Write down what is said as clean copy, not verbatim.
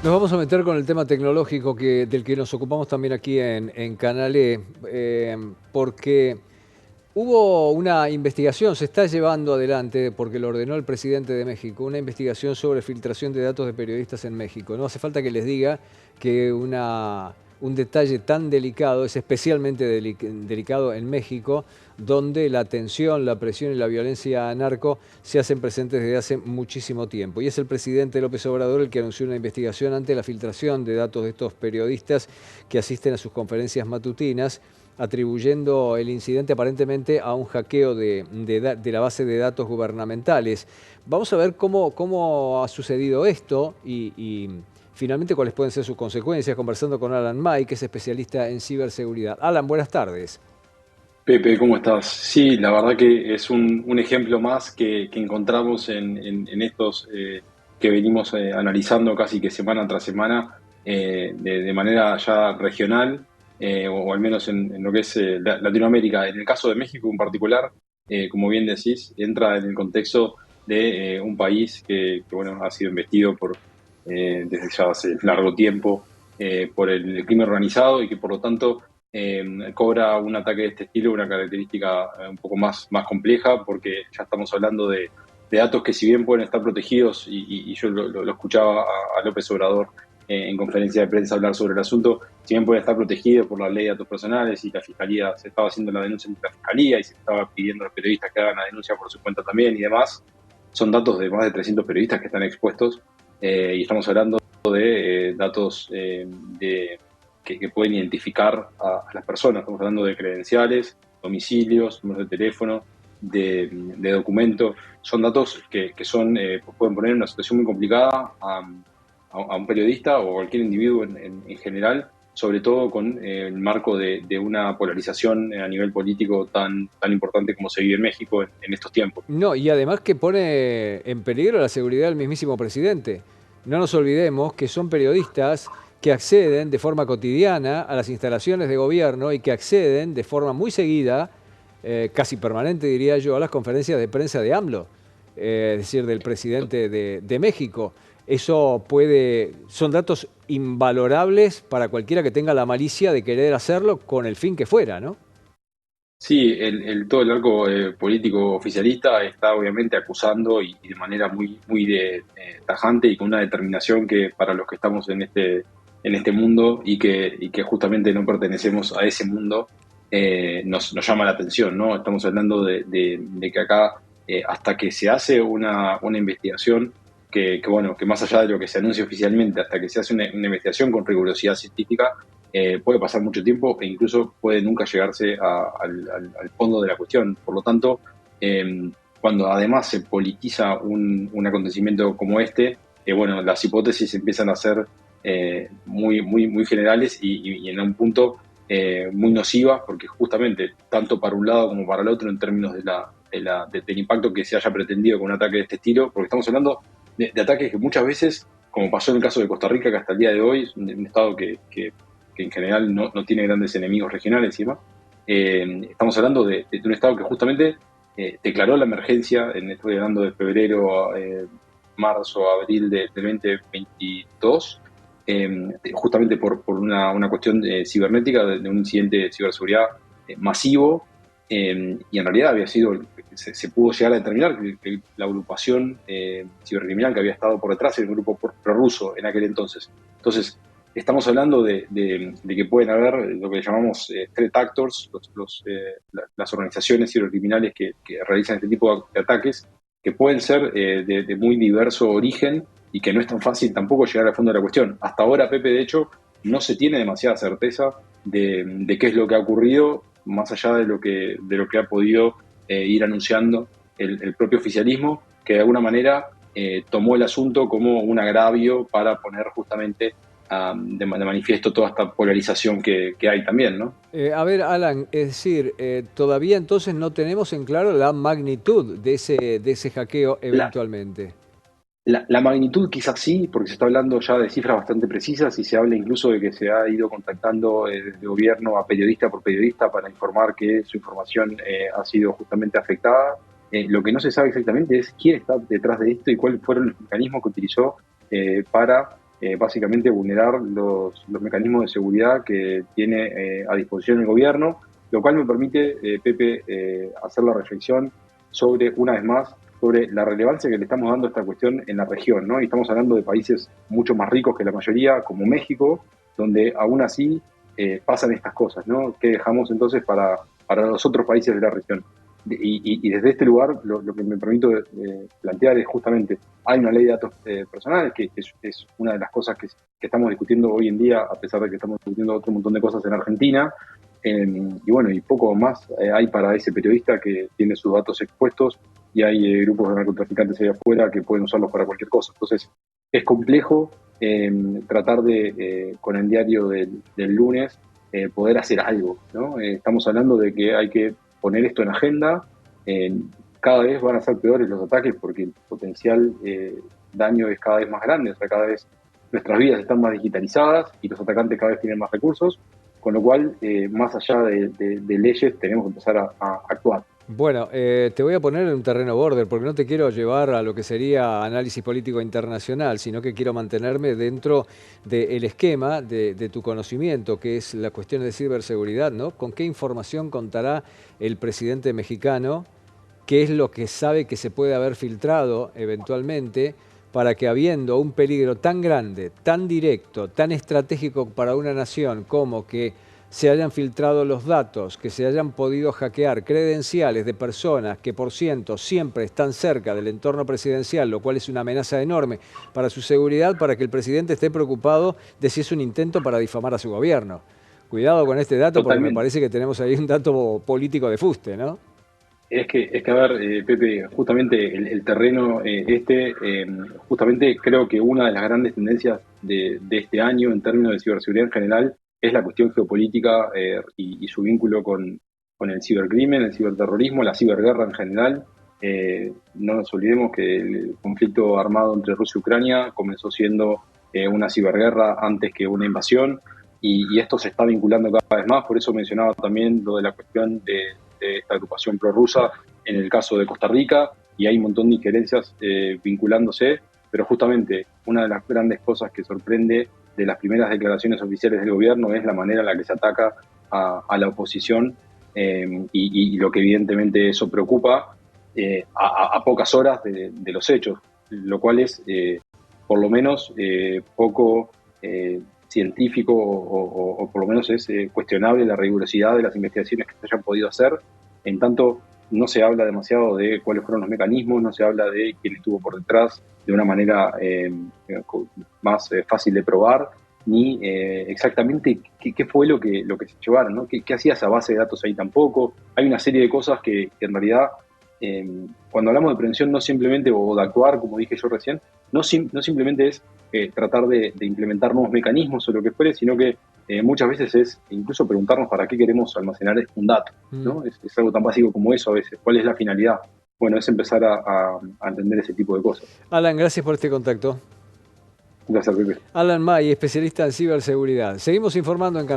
Nos vamos a meter con el tema tecnológico del que nos ocupamos también aquí en Canal E, porque hubo una investigación, se está llevando adelante, porque lo ordenó el presidente de México, una investigación sobre filtración de datos de periodistas en México. No hace falta que les diga que un detalle tan delicado es especialmente delicado en México, donde la tensión, la presión y la violencia narco se hacen presentes desde hace muchísimo tiempo. Y es el presidente López Obrador el que anunció una investigación ante la filtración de datos de estos periodistas que asisten a sus conferencias matutinas, atribuyendo el incidente aparentemente a un hackeo de la base de datos gubernamentales. Vamos a ver cómo ha sucedido esto y finalmente cuáles pueden ser sus consecuencias, conversando con Alan May, que es especialista en ciberseguridad. Alan, buenas tardes. Pepe, ¿cómo estás? Sí, la verdad que es un ejemplo más que encontramos en estos que venimos analizando casi que semana tras semana de manera ya regional, o al menos en lo que es Latinoamérica. En el caso de México en particular, como bien decís, entra en el contexto de un país bueno, ha sido investido desde ya hace largo tiempo por el crimen organizado y que por lo tanto cobra un ataque de este estilo una característica un poco más compleja, porque ya estamos hablando de datos que si bien pueden estar protegidos, y yo lo escuchaba a López Obrador en conferencia de prensa hablar sobre el asunto, si bien pueden estar protegidos por la ley de datos personales y la fiscalía, se estaba haciendo la denuncia ante la fiscalía y se estaba pidiendo a los periodistas que hagan la denuncia por su cuenta también y demás, son datos de más de 300 periodistas que están expuestos, y estamos hablando de datos que pueden identificar a las personas. Estamos hablando de credenciales, domicilios, números de teléfono, de documentos. Son datos que son, pueden poner en una situación muy complicada a un periodista o a cualquier individuo en general, sobre todo con el marco de una polarización a nivel político tan importante como se vive en México en estos tiempos. No, y además que pone en peligro la seguridad del mismísimo presidente. No nos olvidemos que son periodistas que acceden de forma cotidiana a las instalaciones de gobierno y que acceden de forma muy seguida, casi permanente diría yo, a las conferencias de prensa de AMLO, es decir, del presidente de México. Son datos invalorables para cualquiera que tenga la malicia de querer hacerlo con el fin que fuera, ¿no? Sí, todo el arco político oficialista está obviamente acusando y de manera tajante y con una determinación que para los que estamos en este mundo y que justamente no pertenecemos a ese mundo, nos llama la atención, ¿no? Estamos hablando de que acá, hasta que se hace una investigación bueno, que más allá de lo que se anuncia oficialmente, hasta que se hace una investigación con rigurosidad científica, puede pasar mucho tiempo e incluso puede nunca llegarse al fondo de la cuestión. Por lo tanto, cuando además se politiza un acontecimiento como este, bueno, las hipótesis empiezan a ser muy generales y en un punto muy nocivas, porque justamente tanto para un lado como para el otro en términos del impacto que se haya pretendido con un ataque de este estilo, porque estamos hablando de ataques que muchas veces, como pasó en el caso de Costa Rica, que hasta el día de hoy es un estado que en general no tiene grandes enemigos regionales y demás. Estamos hablando de un Estado que justamente declaró la emergencia, estoy hablando de febrero, marzo, abril del 2022, justamente por una cuestión cibernética, de un incidente de ciberseguridad masivo, y en realidad se pudo llegar a determinar que la agrupación cibercriminal que había estado por detrás era un grupo prorruso en aquel entonces. Entonces, estamos hablando de que pueden haber lo que llamamos threat actors, las organizaciones cibercriminales que realizan este tipo de ataques, que pueden ser de muy diverso origen y que no es tan fácil tampoco llegar al fondo de la cuestión. Hasta ahora, Pepe, de hecho, no se tiene demasiada certeza de qué es lo que ha ocurrido, más allá de lo que ha podido ir anunciando el propio oficialismo, que de alguna manera tomó el asunto como un agravio para poner justamente de manifiesto toda esta polarización que hay también, ¿no? A ver, Alan, es decir, todavía entonces no tenemos en claro la magnitud de ese hackeo La, eventualmente. la magnitud quizás sí, porque se está hablando ya de cifras bastante precisas y se habla incluso de que se ha ido contactando desde gobierno a periodista por periodista para informar que su información ha sido justamente afectada. Lo que no se sabe exactamente es quién está detrás de esto y cuáles fueron los mecanismos que utilizó para básicamente vulnerar los mecanismos de seguridad que tiene a disposición el gobierno, lo cual me permite, Pepe, hacer la reflexión sobre, una vez más, sobre la relevancia que le estamos dando a esta cuestión en la región, ¿no? Y estamos hablando de países mucho más ricos que la mayoría, como México, donde aún así pasan estas cosas, ¿no? ¿Qué dejamos entonces para los otros países de la región? Y desde este lugar lo que me permito plantear es justamente, hay una ley de datos personales, que es una de las cosas que estamos discutiendo hoy en día, a pesar de que estamos discutiendo otro montón de cosas en Argentina, y bueno, y poco más hay para ese periodista que tiene sus datos expuestos, y hay grupos de narcotraficantes ahí afuera que pueden usarlos para cualquier cosa. Entonces, es complejo tratar de, con el diario del lunes, poder hacer algo, ¿no? Estamos hablando de que hay que poner esto en agenda. Cada vez van a ser peores los ataques porque el potencial daño es cada vez más grande, o sea, cada vez nuestras vidas están más digitalizadas y los atacantes cada vez tienen más recursos, con lo cual, más allá de leyes, tenemos que empezar a actuar. Bueno, te voy a poner en un terreno border porque no te quiero llevar a lo que sería análisis político internacional, sino que quiero mantenerme dentro del esquema de tu conocimiento, que es la cuestión de ciberseguridad, ¿no? ¿Con qué información contará el presidente mexicano? ¿Qué es lo que sabe que se puede haber filtrado eventualmente para que, habiendo un peligro tan grande, tan directo, tan estratégico para una nación como que se hayan filtrado los datos, que se hayan podido hackear credenciales de personas que por ciento siempre están cerca del entorno presidencial, lo cual es una amenaza enorme para su seguridad, para que el presidente esté preocupado de si es un intento para difamar a su gobierno? Cuidado con este dato porque me Totalmente. parece que tenemos ahí un dato político de fuste, ¿no? Es que a ver, Pepe, justamente el terreno justamente creo que una de las grandes tendencias de este año en términos de ciberseguridad en general es la cuestión geopolítica y su vínculo con el cibercrimen, el ciberterrorismo, la ciberguerra en general. No nos olvidemos que el conflicto armado entre Rusia y Ucrania comenzó siendo una ciberguerra antes que una invasión, y esto se está vinculando cada vez más. Por eso mencionaba también lo de la cuestión de esta agrupación prorrusa en el caso de Costa Rica, y hay un montón de injerencias vinculándose, pero justamente una de las grandes cosas que sorprende de las primeras declaraciones oficiales del gobierno es la manera en la que se ataca a la oposición, y lo que evidentemente eso preocupa a pocas horas de los hechos, lo cual es por lo menos poco científico, o por lo menos es cuestionable la rigurosidad de las investigaciones que se hayan podido hacer. En tanto, no se habla demasiado de cuáles fueron los mecanismos, no se habla de quién estuvo por detrás de una manera más fácil de probar, ni exactamente qué fue lo que se llevaron, ¿no? ¿Qué hacía esa base de datos ahí tampoco? Hay una serie de cosas que en realidad, cuando hablamos de prevención, no simplemente, o de actuar, como dije yo recién, no simplemente es tratar de implementar nuevos mecanismos o lo que fuere, sino que muchas veces es incluso preguntarnos para qué queremos almacenar un dato, ¿no? Es algo tan básico como eso a veces. ¿Cuál es la finalidad? Bueno, es empezar a entender ese tipo de cosas. Alan, gracias por este contacto. Gracias, Pepe. Alan May, especialista en ciberseguridad. Seguimos informando en Canal.